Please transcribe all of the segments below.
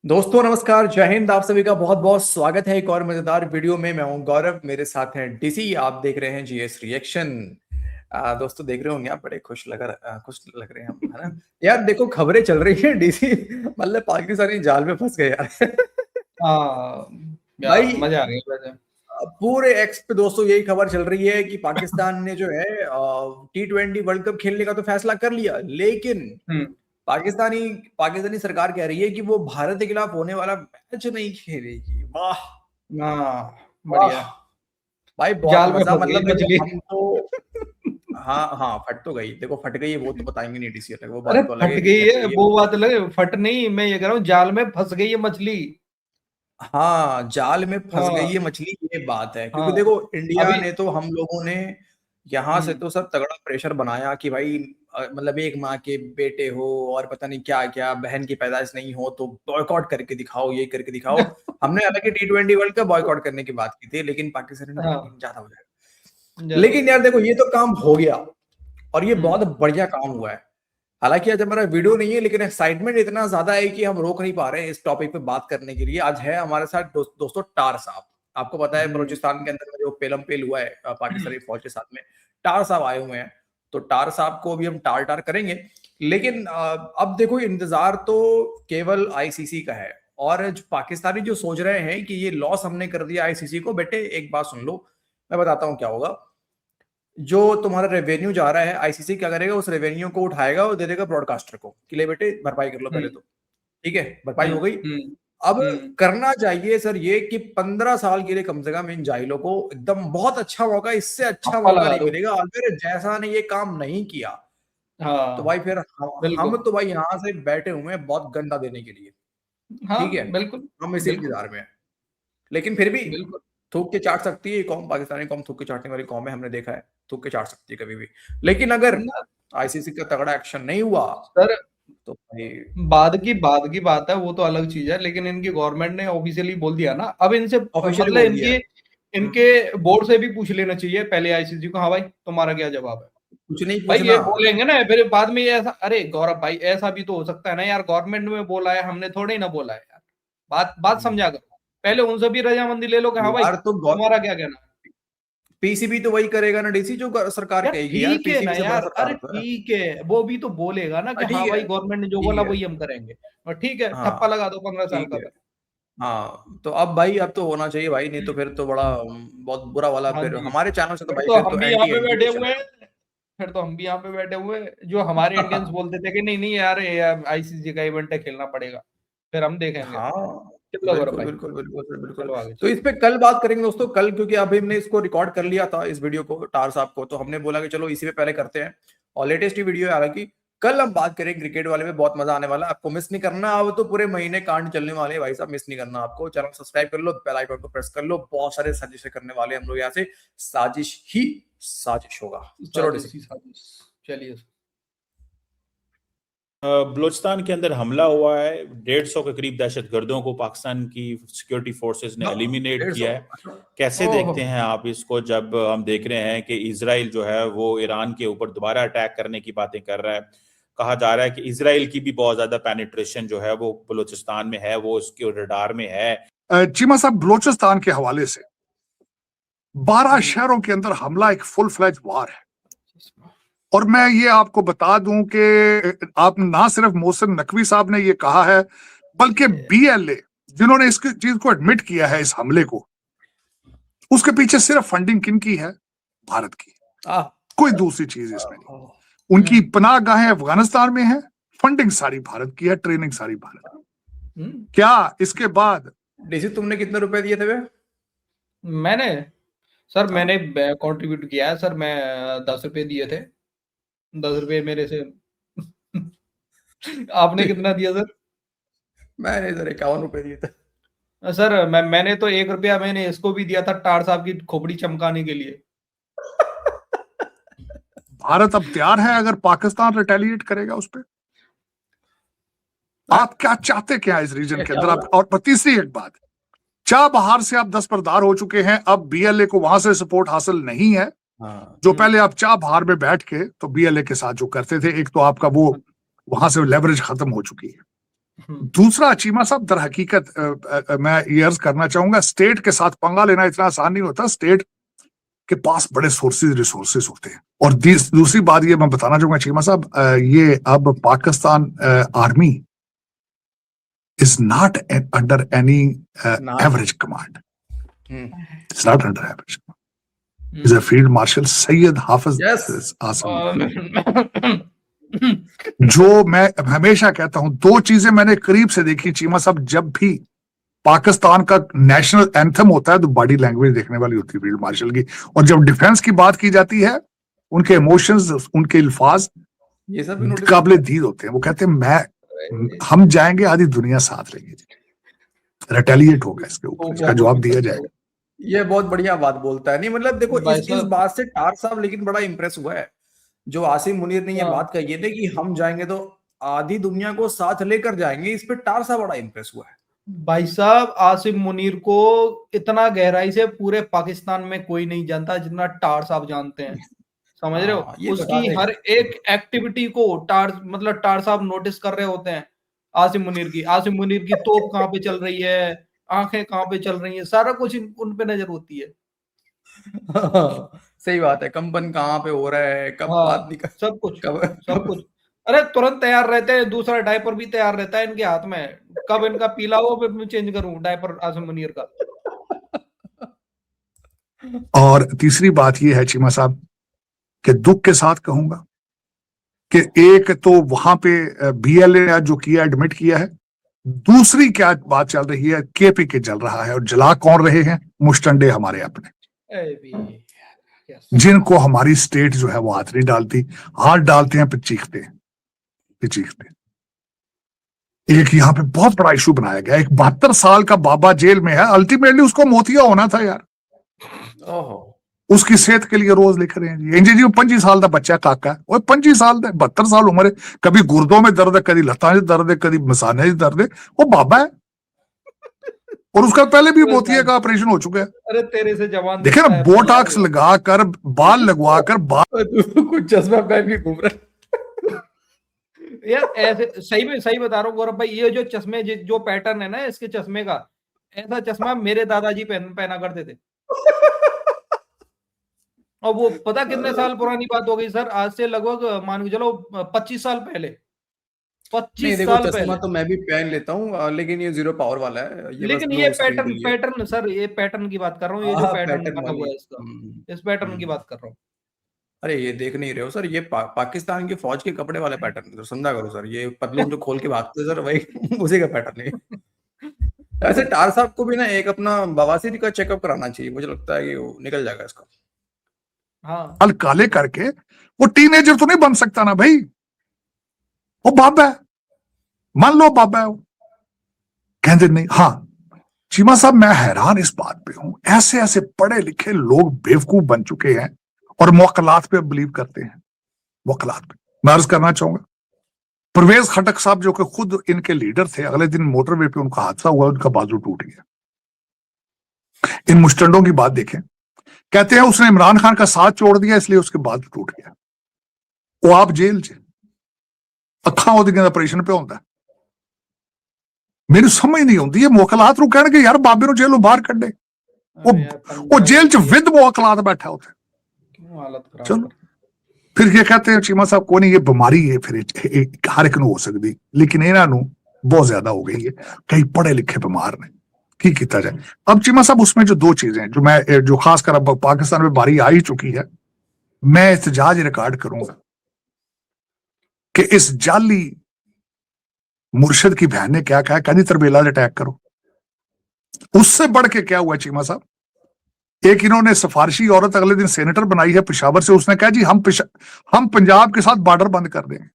दोस्तों नमस्कार, जय हिंद। आप सभी का बहुत बहुत स्वागत है एक और मजेदार वीडियो में। मैं हूं गौरव, मेरे साथ हैं डीसी। आप देख रहे हैं जीएस रिएक्शन। दोस्तों देख रहे होंगे आप, बड़े खुश लग रहे हैं हम, है ना। यार देखो खबरें चल रही है डीसी, मतलब पाकिस्तानी जाल में फंस गए यार। हाँ यार, भाई मजा आ रही है वैसे। पूरे एक्स पे दोस्तों यही खबर चल रही है कि पाकिस्तान ने जो है T20 वर्ल्ड कप खेलने का तो फैसला कर लिया, लेकिन हम्म। पाकिस्तानी पाकिस्तानी सरकार कह रही है कि वो भारत के खिलाफ होने वाला मैच नहीं खेलेगी। वाह हाँ, वाह बढ़िया। भाई, बहुत जाल में मजा। फंस गई मतलब देखो मछली। हम तो, हाँ हाँ, फट तो गई। देखो फट गई है वो तो बताएंगे नहीं डीसी अलग, वो अरे बात तो अलग फट है कि गई फट है गई है। वो बात अलग है, फट नहीं, मैं ये कह रहा हूँ जाल में फंस गई है मछली। हाँ, जाल में फंस गई हाँ है मछली, ये बात है। क्योंकि हाँ। देखो इंडिया अभी। ने तो, हम लोगों ने यहाँ से हम्म। तो सब तगड़ा प्रेशर बनाया कि भाई मतलब एक माँ के बेटे हो और पता नहीं क्या क्या, बहन की पैदाइश नहीं हो तो बॉयकॉट करके दिखाओ, ये करके दिखाओ। हमने हालांकि T20 वर्ल्ड कप बॉयकॉट करने की बात की थी, लेकिन पाकिस्तान ने बोला हाँ, नहीं, ज्यादा हो जाएगा। ज्यादा हो लेकिन यार जाएगा। देखो ये तो काम हो गया, और ये हम्म। बहुत बढ़िया काम हुआ है। हालांकि आज हमारा वीडियो नहीं है, लेकिन एक्साइटमेंट इतना ज्यादा है कि हम रोक नहीं पा रहे हैं इस टॉपिक पे बात करने के लिए। आज है हमारे साथ दोस्तों टार साहब। आपको पता है हम्म। बलूचिस्तान के अंदर में जो पेलम पेल हुआ है पाकिस्तानी फौज के साथ में, टार साहब आए हुए हैं। तो टार साहब को भी हम टार टार करेंगे। लेकिन अब देखो इंतजार तो केवल आईसीसी का है। और जो पाकिस्तानी जो सोच रहे हैं कि ये लॉस हमने कर दिया आईसीसी को, बेटे एक बात सुन लो, मैं बताता हूँ क्या होगा। जो तुम्हारा रेवेन्यू जा रहा है, आईसीसी क्या करेगा, उस रेवेन्यू को उठाएगा और दे देगा ब्रॉडकास्टर को कि ले बेटे भरपाई कर लो पहले हम्म। तो। ठीक है, भरपाई हम्म। हो गई। हम्म। अब हम्म। करना चाहिए सर ये कि 15 साल के लिए कम से कम इन जाइलों को एकदम बहुत अच्छा मौका, इससे अच्छा ठप्पा मौका लगा नहीं दो। मिलेगा। अगर जैसा ने ये काम नहीं किया तो भाई हाँ, फिर हम बिल्कुल। तो भाई यहाँ से बैठे हुए हैं बहुत गंदा देने के लिए। हाँ, ठीक है, बिल्कुल। हम इसी बिल्कुल। इंतजार में हैं। लेकिन फिर भी बिल्कुल। थूक के चाट सकती है ये कौम, पाकिस्तानी कौम थूक के चाटने वाली कौम है, हमने देखा है। थूक के चाट सकती है कभी भी। लेकिन अगर ना, आईसीसी का तगड़ा एक्शन नहीं हुआ सर, तो भाई बाद की बात है, वो तो अलग चीज है, लेकिन इनकी गवर्नमेंट ने ऑफिशियली बोल दिया ना, अब इनसे ऑफिशियली मतलब बोल दिया इनकी है। इनके बोर्ड से भी पूछ लेना चाहिए पहले आईसीसी को। हाँ भाई, तुम्हारा क्या जवाब है? कुछ नहीं भाई पूछना। ये बोलेंगे ना फिर बाद में ये ऐसा, अरे गौरव भाई ऐसा भी तो हो सकता है ना यार, गवर्नमेंट में बोला है, हमने थोड़े ही ना बोला है यार। बात बात समझा करो। पहले उनसे भी रजामंदी ले लो कि हाँ भाई यार तो तुम्हारा क्या कहना है। पीसीबी तो वही करेगा ना डीसी, जो सरकार यार कहेगी। यार ठीक है ना पीसीबी से बड़ा यार, सरकार अरे तो है। ठीक है, वो भी तो बोलेगा ना कि हाँ ठीक है, भाई गवर्नमेंट ने जो ठीक बोला है। वही हम करेंगे। और ठीक है, ठप्पा हाँ लगा दो 15 साल ठीक का है। फिर। हाँ तो अब भाई अब तो होना चाहिए भाई, नहीं तो फिर तो बड़ा बहुत बुरा वाला। हाँ फिर जी। हमारे चैनल से तो फिर भाई तो फिर हम तो भी यहाँ एंटी पे एंटी बैठे पे हुए चलेगा। हैं। फिर तो हम भी यहाँ पे बैठे हुए हैं, जो हमारे इंडियंस बोलते थे कि नहीं नहीं यार आईसीसी का इवेंट है, खेलना पड़ेगा। फिर हम देखेंगे। हाँ चलो गौरव बिल्कुल भाई, बिल्कुल बिल्कुल सर, बिल्कुल। चलो आगे तो चलो। इस पे कल बात करेंगे दोस्तों, कल, क्योंकि अभी हमने इसको रिकॉर्ड कर लिया था इस वीडियो को टार साहब को, तो हमने बोला कि चलो इसी पे पहले करते हैं। और लेटेस्ट ही वीडियो है हालांकि। कल हम बात करेंगे क्रिकेट वाले में, बहुत मजा आने वाला है, आपको मिस नहीं करना। अब तो पूरे महीने कांड चलने वाले हैं भाई साहब, मिस नहीं करना आपको। चैनल सब्सक्राइब कर लो, बेल आइकन को प्रेस कर लो, बहुत सारे साजिश करने वाले हैं हम लोग यहाँ से। साजिश ही साजिश होगा। चलो साजिश डिसी। ही साजिश। चलिए। बलूचिस्तान के अंदर हमला हुआ है। 150 के करीब दहशतगर्दों को पाकिस्तान की सिक्योरिटी फोर्सेस ने एलिमिनेट 150। किया है। कैसे ओहो। देखते हैं आप इसको, जब हम देख रहे हैं कि इजराइल जो है वो ईरान के ऊपर दोबारा अटैक करने की बातें कर रहा है। कहा जा रहा है कि इजराइल की भी बहुत ज्यादा पेनिट्रेशन जो है वो बलूचिस्तान में है, वो उसके रडार में है। चीमा साहब, बलोचिस्तान के हवाले से 12 शहरों के अंदर हमला एक फुल फ्लैज वार है। और मैं ये आपको बता दूं कि आप ना सिर्फ मोहसिन नकवी साहब ने ये कहा है, बल्कि बीएलए जिन्होंने इस चीज को एडमिट किया है, इस हमले को, उसके पीछे सिर्फ फंडिंग किन की है? भारत की। कोई दूसरी चीज इसमें नहीं। उनकी पनाहगाहें अफगानिस्तान में है, फंडिंग सारी भारत की है, ट्रेनिंग सारी भारत की। क्या इसके बाद डीसी तुमने कितने रुपए दिए थे वे? मैंने, सर हाँ। मैंने कंट्रीब्यूट किया है सर, मैं 10 रुपए दिए थे। 10 रुपए मेरे से। आपने कितना दिया सर? मैंने इधर 51 रुपए दिए थे। सर मैंने तो 1 रुपया मैंने इसको भी दिया था, टार साहब की खोपड़ी चमकाने के लिए। भारत अब तैयार है अगर पाकिस्तान रिटेलिएट करेगा उस पर? आप क्या चाहते क्या इस रीजन के अंदर? आप, और तीसरी एक बात, चाबहार से आप दस्तबरदार हो चुके हैं, अब बीएलए को वहां से सपोर्ट हासिल नहीं है। जो पहले आप चाबहार में बैठ के तो बीएलए के साथ जो करते थे, एक तो आपका वो वहां से लेवरेज खत्म हो चुकी है। दूसरा चीमा साहब, दर हकीकत मैं ये अर्ज करना चाहूंगा, स्टेट के साथ पंगा लेना इतना आसान नहीं होता। स्टेट के पास बड़े सोर्सेज रिसोर्सेज होते हैं। और दूसरी बात ये मैं बताना चाहूंगा चीमा साहब, ये अब Pakistan army is not under any average command, it's not under average, is a field marshal Syed Hafiz Asim. जो मैं हमेशा कहता हूं, दो चीजें मैंने करीब से देखी चीमा साहब, जब भी पाकिस्तान का नेशनल एंथम होता है तो बॉडी लैंग्वेज देखने वाली होती है फील्ड मार्शल की, और जब डिफेंस की बात की जाती है उनके इमोशंस, उनके अल्फाज ये सब काबिल दीद होते हैं। वो कहते हैं हम जाएंगे, आधी दुनिया साथ रहेगी, रिटेलिएट होगा इसके ऊपर, इसका जवाब दिया जाएगा। ये बहुत बढ़िया बात बोलता है। नहीं मतलब देखो इस बात से टार साहब लेकिन बड़ा इंप्रेस हुआ है, जो आसिम मुनीर ने ये बात कही है कि हम जाएंगे तो आधी दुनिया को साथ लेकर जाएंगे, इस पे टार साहब बड़ा इंप्रेस हुआ है। भाई साहब, आसिम मुनीर को इतना गहराई से पूरे पाकिस्तान में कोई नहीं जानता जितना टार साहब जानते हैं, समझ रहे हो? उसकी हर एक एक्टिविटी को टार साहब नोटिस कर रहे होते हैं। आसिम मुनीर की तोप कहाँ पे चल रही है, आंखें कहाँ पे चल रही है, सारा कुछ उन पे नजर होती है। सही बात है, कंपन कहाँ पे हो रहा है, कब बात निकल, सब कुछ अरे तुरंत तैयार रहते हैं। दूसरा डायपर भी तैयार रहता है इनके हाथ में, कब इनका पीला हो फिर मैं चेंज करूं डायपर आसिम मुनीर का। और तीसरी बात ये है चीमा साहब कि दुख के साथ कहूंगा कि एक तो वहां पे बीएलए जो किया, एडमिट किया है, दूसरी क्या बात चल रही है, केपीके जल रहा है, और जला कौन रहे हैं? मुश्तंडे हमारे अपने, जिनको हमारी स्टेट जो है वो हाथ नहीं डालती, हाथ डालते हैं फिर चीखते हैं। एक यहाँ पे बहुत बड़ा इशू बनाया गया, एक 72 साल का बाबा जेल में है, अल्टीमेटली उसको मोतिया होना था यार, उसकी सेहत के लिए रोज लिख रहे हैं जी। इंजी जी 25 साल का बच्चा काका है, वो 25 साल का, 72 साल उम्र है, कभी गुर्दों में दर्द है, कभी लत्तां में दर्द है, कभी मसाने में दर्द है, वो बाबा है, और उसका पहले भी मोतिया का ऑपरेशन हो चुका है। अरे तेरे से जवान देखे ना, बोटॉक्स लगाकर, बाल लगवाकर, कुछ चश्मा पहन के घूम रहा यार। ऐसे सही बता रहा हूँ गौरव भाई, ये जो चश्मे जो पैटर्न है ना इसके चश्मे का, ऐसा चश्मा मेरे दादाजी पहना करते थे। और वो पता कितने साल पुरानी बात हो गई सर, आज से लगभग मान के चलो 25 साल पहले। 25 साल पहले तो मैं भी पहन लेता हूँ, लेकिन ये 0 पावर वाला है। लेकिन ये पैटर्न सर, ये पैटर्न की बात कर रहा हूँ, ये जो पैटर्न बना हुआ है इसका, इस पैटर्न की बात कर रहा हूँ। अरे ये देख नहीं रहे हो सर, ये पाकिस्तान की फौज के कपड़े वाले पैटर्न तो समझा करो सर, ये पतलून जो खोल के भागते सर, वही उसी का पैटर्न है। ऐसे टार साहब को भी ना एक अपना बवासीर का चेकअप कराना चाहिए, मुझे लगता है कि वो निकल जाएगा इसका। हाँ, काले करके वो टीनेजर तो नहीं बन सकता ना भाई, वो बाबा है, मान लो बाबा है वो, कहते नहीं। हाँ चीमा साहब, मैं हैरान इस बात पे हूं, ऐसे ऐसे पढ़े लिखे लोग बेवकूफ बन चुके हैं और मौकलात पे बिलीव करते हैं। मौकलात पे मैं अर्ज करना चाहूंगा, परवेज खटक साहब जो कि खुद इनके लीडर थे, अगले दिन मोटरवे पे उनका हादसा हुआ, उनका बाजू टूट गया। इन मुस्टंडों की बात देखें, कहते हैं उसने इमरान खान का साथ छोड़ दिया इसलिए उसके बाजू टूट गया। वो आप जेल च अखा ऑपरेशन पे होता है। मेरी समझ नहीं आती है, मुकलात रू कह यार बाबे नु जेलों बाहर कड्डे, वो जेल च विद मुकलात बैठा होता है। चलो फिर ये कहते हैं चीमा साहब को नहीं, ये बीमारी है, फिर हर एक हो सकती, लेकिन इन्हों बहुत ज्यादा हो गई है, कई पढ़े लिखे बीमार ने, की किया जाए। अब चीमा साहब उसमें जो दो चीजें जो मैं जो खासकर अब पाकिस्तान में बारी आ ही चुकी है, मैं एहतजाज रिकॉर्ड करूंगा कि इस जाली मुर्शिद की बहन ने क्या कहा, कहनी तरबेला से अटैक करो। उससे बढ़ के क्या हुआ चीमा साहब, एक इन्होंने सिफारिशी औरत अगले दिन सेनेटर बनाई है पेशावर से, उसने कहा जी हम पंजाब के साथ बॉर्डर बंद कर देंगे।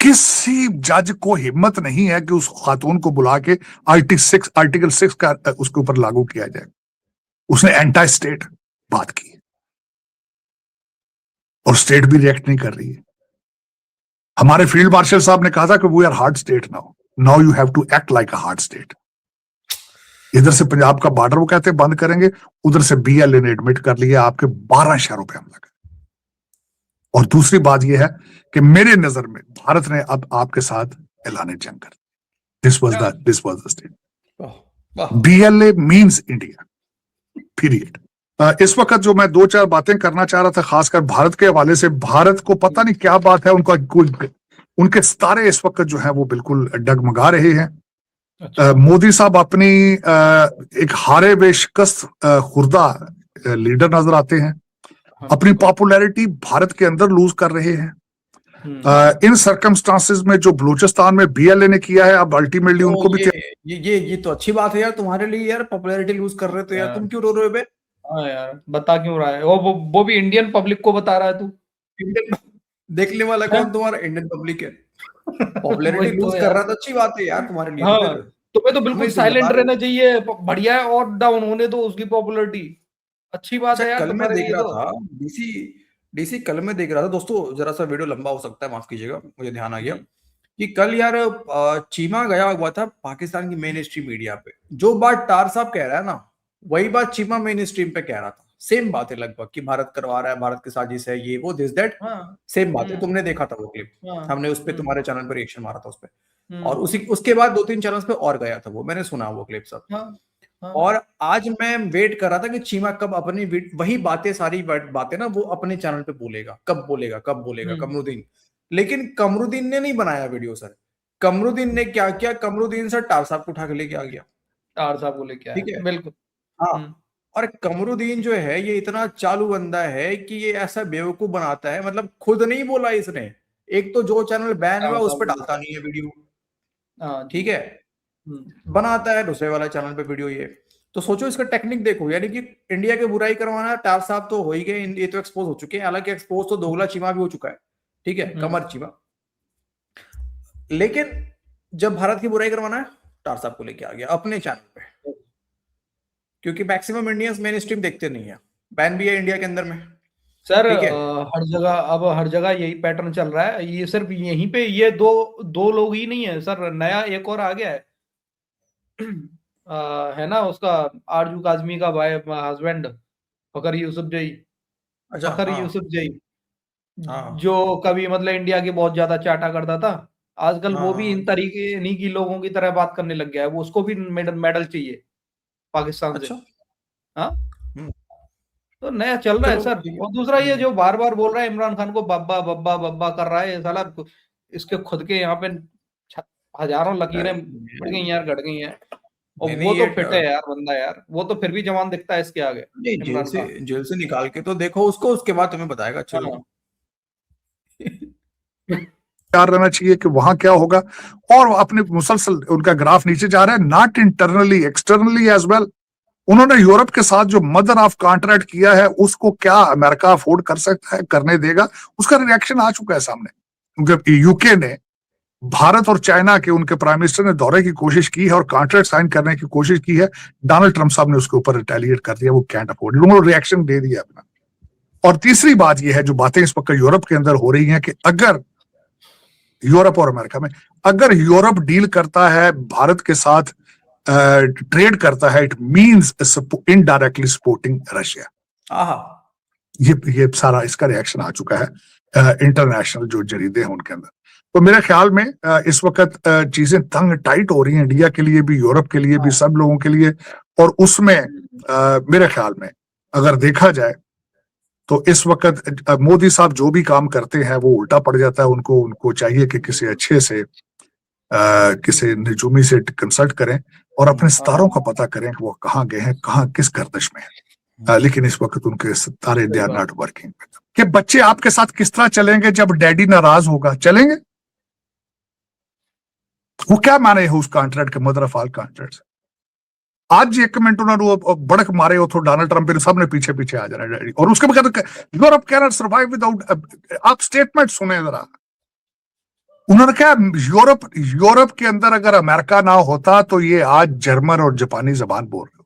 किसी जज को हिम्मत नहीं है कि उस खातून को बुला के आर्टिकल 6 का उसके ऊपर लागू किया जाए। उसने एंटी स्टेट बात की और स्टेट भी रिएक्ट नहीं कर रही है। हमारे फील्ड मार्शल साहब ने कहा था कि we are hard state now you have to act like a hard state. इधर से पंजाब का बॉर्डर वो कहते हैं बंद करेंगे, उधर से बीएलए ने एडमिट कर लिया आपके 12 शहरों पे हमला कर। और दूसरी बात यह है कि मेरे नजर में भारत ने अब आपके साथ ऐलान जंग कर। This was the statement. वाह BLA मीन्स इंडिया, पीरियड। इस वक्त जो मैं 2-4 बातें करना चाह रहा था खासकर भारत के हवाले से, भारत को पता नहीं क्या बात है, उनके सितारे इस वक्त जो है वो बिल्कुल डगमगा रहे हैं। अच्छा। मोदी साहब अपनी एक हारे वे शिकस्त खुर्दा लीडर नजर आते हैं, अपनी पॉपुलैरिटी भारत के अंदर लूज कर रहे हैं। इन सर्कमस्टांसेस में जो बलूचिस्तान में BLA ने किया है, अब अल्टीमेटली उनको भी ये तो अच्छी बात है यार तुम्हारे लिए यार, पॉपुलैरिटी लूज कर रहे हो तो यार तुम क्यों रो रहे हो बे? हाँ यार, बता क्यों रहा है? वो भी इंडियन पब्लिक को बता रहा है तू? इंडियन देखने वाला कौन तुम्हारा? इंडियन पब्लिक है। पॉपुलैरिटी लूज कर रहा था, अच्छी बात है यार तुम्हारे लिए। हाँ, तुम्हें तो बिल्कुल साइलेंट रहना चाहिए, बढ़िया है, और डाउन होने दो उसकी पॉपुलैरिटी, अच्छी बात है यार। कल मैं देख रहा था डीसी कल मैं देख रहा था दोस्तों, जरा सा वीडियो लंबा हो सकता है, माफ कीजिएगा, मुझे ध्यान आ गया कि कल यार चीमा गया हुआ था पाकिस्तान की मेन स्ट्रीम मीडिया पे। जो बात टार साहब कह रहा है ना, वही बात चीमा मेन स्ट्रीम पे कह रहा था। सेम बात है लगभग कि भारत करवा रहा है, भारत की साजिश है, ये वो दिस दैट, सेम बात है। तुमने देखा था वो क्लिप, हमने उस पे तुम्हारे चैनल पर रिएक्शन मारा था उस पे, और उसके बाद 2-3 चैनल्स पे और गया था वो, मैंने सुना वो क्लिप सब। और आज मैं वेट कर रहा था कि चीमा कब अपनी वही बातें, सारी बातें ना वो अपने चैनल पे बोलेगा, कब बोलेगा कमरुद्दीन। लेकिन कमरुद्दीन ने नहीं बनाया वीडियो सर। कमरुद्दीन ने क्या किया? कमरुद्दीन सर टार साहब को उठा के लेके आ गया, टार साहब को लेके आया, ठीक है, बिल्कुल। हाँ, और कमरुद्दीन जो है ये इतना चालू बंदा है कि ये ऐसा बेवकूफ बनाता है, मतलब खुद नहीं बोला इसने। एक तो जो चैनल बैन हुआ उस पर डालता नहीं है वीडियो, ठीक है, बनाता है दूसरे वाला चैनल पे वीडियो। ये तो सोचो इसका टेक्निक देखो, यानी कि इंडिया की बुराई करवाना। टार साहब तो हो ही गए, ये तो एक्सपोज हो चुके हैं। हालांकि एक्सपोज तो दोगला चीमा भी हो चुका है, ठीक है, कमर चीमा। लेकिन जब भारत की बुराई करवाना है, टार साहब को लेके आ गया अपने चैनल पे, क्योंकि मैक्सिमम इंडियंस मेन स्ट्रीम देखते नहीं है। बैन भी है इंडिया के अंदर में सर, हर जगह अब हर जगह यही पैटर्न चल रहा है। ये सिर्फ यहीं पे ये दो लोग ही नहीं है सर, नया एक और आ गया है। है ना उसका आरजू काजमी का भाई, हस्बैंड, फखर यूसुफ जई। अच्छा, फखर यूसुफ जई, हाँ, जो कभी मतलब इंडिया की बहुत ज्यादा चाटा करता था, आजकल वो भी इन तरीके इन्हीं की लोगों की तरह बात करने लग गया है। वो उसको भी मेडल चाहिए पाकिस्तान से। हाँ, तो नया चल रहा है सर। और दूसरा ये जो बार बार बोल रहा है इमरान खान को बब्बा बब्बा बब्बा कर रहा है, साला इसके खुद के यहाँ पे हजारों लकीरें बढ़ गई यार, घट गई हैं। और वो तो फिट है यार बंदा, यार वो तो फिर भी जवान दिखता है इसके आगे। जेल से निकाल के तो देखो उसको, उसके बाद तुम्हें बताएगा। चलो तैयार रहना चाहिए कि वहां क्या होगा। और अपने मुसलसल उनका ग्राफ नीचे जा रहा है, not internally externally as well. उन्होंने यूरोप के साथ जो मदर ऑफ कॉन्ट्रैक्ट किया है उसको क्या अमेरिका अफोर्ड कर सकता है, करने देगा? उसका रिएक्शन आ चुका है सामने, क्योंकि यूके ने भारत और चाइना के उनके प्राइम मिनिस्टर ने दौरे की कोशिश की है और कॉन्ट्रैक्ट साइन करने की कोशिश की है। डोनाल्ड ट्रंप साहब ने उसके ऊपर रिटेलिएट कर दिया, वो कैंट अफोर्ड, लोगों ने रिएक्शन दे दिया अपना। और तीसरी बात यह है, जो बातें इस वक्त यूरोप के अंदर हो रही हैं, कि अगर यूरोप और अमेरिका में, अगर यूरोप डील करता है भारत के साथ, ट्रेड करता है, it means indirectly supporting Russia. ये सारा इसका रिएक्शन आ चुका है इंटरनेशनल जो जरीदे हैं उनके अंदर। तो मेरे ख्याल में इस वक्त चीजें तंग टाइट हो रही हैं, इंडिया के लिए भी, यूरोप के लिए भी, सब लोगों के लिए। और उसमें मेरे ख्याल में अगर देखा जाए तो इस वक्त मोदी साहब जो भी काम करते हैं वो उल्टा पड़ जाता है। उनको चाहिए कि किसी अच्छे से किसी निजूमी से कंसल्ट करें और अपने सितारों का पता करें कि वो कहाँ गए हैं, कहाँ किस गर्दिश में है। लेकिन इस वक्त उनके सितारे दे आर नॉट वर्किंग। कि बच्चे आपके साथ किस तरह चलेंगे जब डैडी नाराज होगा? चलेंगे? वो क्या माने है उस कॉन्ट्रैक्ट के, मदर ऑफ ऑल कॉन्ट्रैक्ट्स? आज 1 मिनट उन्होंने बड़क मारे हो तो डोनाल्ड ट्रंप ने सबने पीछे पीछे आ जाना डैडी। और उसके बाद Europe can not survive without, आप स्टेटमेंट सुने जरा। उन्होंने क्या, यूरोप के अंदर अगर अमेरिका ना होता तो ये आज जर्मन और जापानी जबान बोल रहे।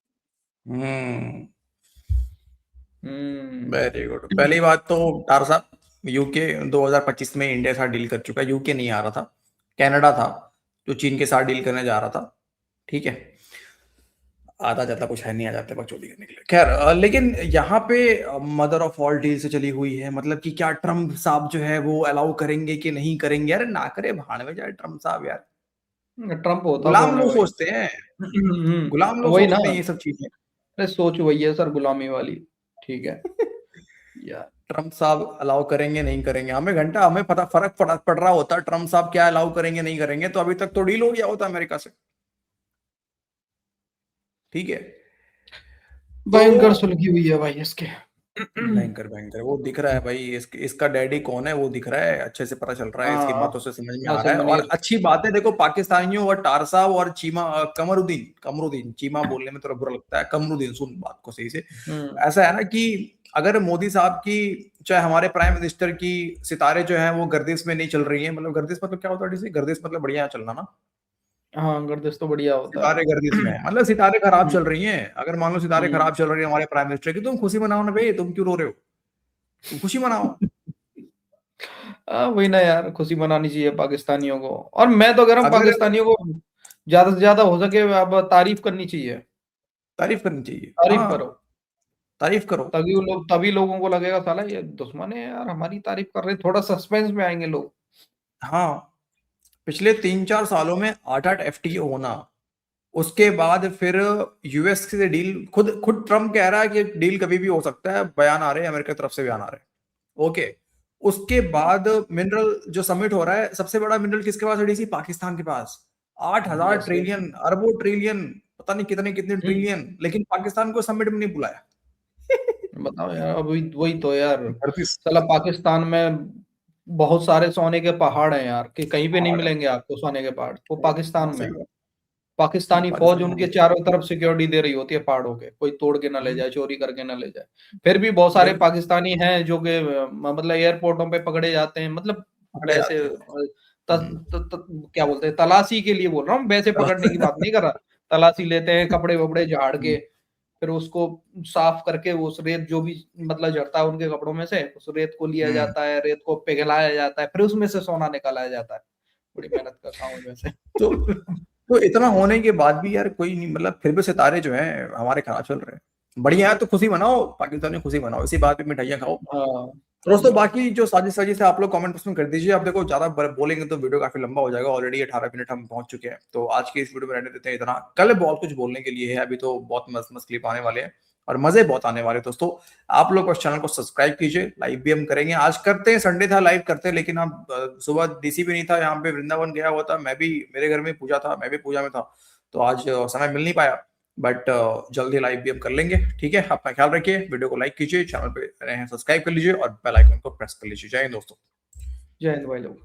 Very good. पहली बात तो टार साहब, यूके 2025 में इंडिया के साथ डील कर चुका है। यूके नहीं आ रहा था, कनाडा था जो चीन के साथ डील करने जा रहा था, ठीक है। आता जाता कुछ है नहीं, आ जाते बकचोदी करने के लिए। खैर लेकिन यहाँ पे मदर ऑफ ऑल डील से चली हुई है, मतलब कि क्या ट्रम्प साहब जो है वो अलाउ करेंगे कि नहीं करेंगे? अरे ना करे, भाड़ में जाए ट्रम्प साहब यार, ट्रम्प होता गुलाम कौन है लोग भाई? सोचते हैं, गुलाम लोग वही ना, सोचते हैं ये सब चीजें। अरे सोच वही है सर, गुलामी वाली। ठीक है यार, ट्रम्प साहब अलाउ करेंगे नहीं करेंगे, हमें घंटा हमें पता फर्क पड़ रहा होता ट्रम्प साहब क्या अलाउ करेंगे नहीं करेंगे, तो अभी तक तो डील हो गया होता अमेरिका से। ठीक है, भयंकर तो सुलगी हुई है भाई इसके। भयंकर भयंकर वो दिख रहा है भाई, इसका डैडी कौन है वो दिख रहा है, अच्छे से पता चल रहा है, इसकी हाँ, बातों से समझ में आ आसिम रहा है। और मुनीर। अच्छी बात है, देखो पाकिस्तानियों और टार साहब और चीमा कमरुद्दीन कमरुद्दीन चीमा बोलने में थोड़ा बुरा लगता है, कमरुद्दीन, सुन बात को सही से। ऐसा है ना कि अगर मोदी साहब की, चाहे हमारे प्राइम मिनिस्टर की सितारे जो है वो गर्दिश में नहीं चल रही है, मतलब गर्दिश मतलब क्या होता है? गर्दिश मतलब बढ़िया चलना ना, हाँ, गर्दिश तो बढ़िया होता सितारे है। गर्दिश में है, मतलब सितारे खराब चल रही हैं। अगर मान लो सितारे हम्म। खराब चल रही है हमारे प्राइम मिनिस्टर की, तुम खुशी मनाओ ना भाई, तुम क्यों रो रहे हो? तुम खुशी मनाओ। वही ना यार, खुशी मनानी चाहिए पाकिस्तानियों को। और मैं तो कह रहा हूँ अगर पाकिस्तानियों को ज्यादा से ज्यादा हो सके अब तारीफ करनी चाहिए। तारीफ करनी चाहिए, तारीफ करो, हाँ, तारीफ करो। तभी लोगों को लगेगा साला ये दुश्मन है यार, हमारी तारीफ कर रहे हैं, थोड़ा सस्पेंस में आएंगे लोग। हाँ, पिछले 3-4 सालों में 8-8 एफटीए होना, उसके बाद फिर यूएस से डील, खुद खुद ट्रम्प कह रहा है कि डील कभी भी हो सकता है, बयान आ रहे हैं अमेरिका की तरफ से, बयान आ रहे हैं। ओके, उसके बाद मिनरल जो समिट हो रहा है, सबसे बड़ा मिनरल किसके पास है? डीसी पाकिस्तान के पास। 8,000 यस यस। ट्रिलियन, अरबों ट्रिलियन, पता नहीं कितने कितने ट्रिलियन, लेकिन पाकिस्तान को समिट में नहीं बुलाया। बताओ यार, अभी वही तो यार, गर्दिश। साला पाकिस्तान में बहुत सारे सोने के पहाड़ हैं यार, कि कहीं पे नहीं पहाड़ है, मिलेंगे आपको सोने के पहाड़, वो पाकिस्तान में। सही बात। पाकिस्तानी फौज पाकिस्तान उनके में चारों तरफ सिक्योरिटी दे रही होती है पहाड़ों के, कोई तोड़ के ना ले जाए, चोरी करके ना ले जाए। फिर भी बहुत सारे बिल्कुल, पाकिस्तानी हैं जो कि मतलब एयरपोर्टों पे पकड़े जाते हैं, मतलब पकड़े वैसे जाते हैं। क्या बोलते हैं, तलाशी के लिए बोल रहा हूँ, वैसे पकड़ने की बात नहीं कर रहा। तलाशी लेते हैं, कपड़े वपड़े झाड़ के, फिर उसको साफ करके उस रेत जो भी मतलब झड़ता है उनके कपड़ों में से, उस रेत को लिया जाता है, रेत को पिघलाया जाता है, फिर उसमें से सोना निकाला जाता है। बड़ी मेहनत का काम है वैसे। तो तो इतना होने के बाद भी यार कोई नहीं, मतलब फिर भी सितारे जो हैं हमारे खराब चल रहे हैं। बढ़िया है तो खुशी मनाओ, पाकिस्तानी खुशी मनाओ, इसी बात पे मिठाइयाँ खाओ। हाँ दोस्तों बाकी जो साजिश साजिश है आप लोग कमेंट बॉक्स में कर दीजिए। अब देखो ज्यादा बोलेंगे तो वीडियो काफी लंबा हो जाएगा, ऑलरेडी 18 मिनट हम पहुंच चुके हैं, तो आज की इस वीडियो में रहने देते हैं इतना। कल बहुत कुछ बोलने के लिए है, अभी तो बहुत मस्त मस्त क्लिप आने वाले हैं और मजे बहुत आने वाले हैं। दोस्तों आप लोग इस चैनल को सब्सक्राइब कीजिए, लाइव भी हम करेंगे, आज करते हैं, संडे था लाइव करते हैं, लेकिन अब सुबह डीसी भी नहीं था यहाँ पे, वृंदावन गया हुआ था, मैं भी मेरे घर में पूजा था, मैं भी पूजा में था, तो आज समय मिल नहीं पाया, बट जल्दी लाइव भी हम कर लेंगे। ठीक है, अपना ख्याल रखिए, वीडियो को लाइक कीजिए, चैनल पे नए हैं सब्सक्राइब कर लीजिए और बेल आइकन को प्रेस कर लीजिए। जय हिंद दोस्तों। जय हिंद भाई लोग।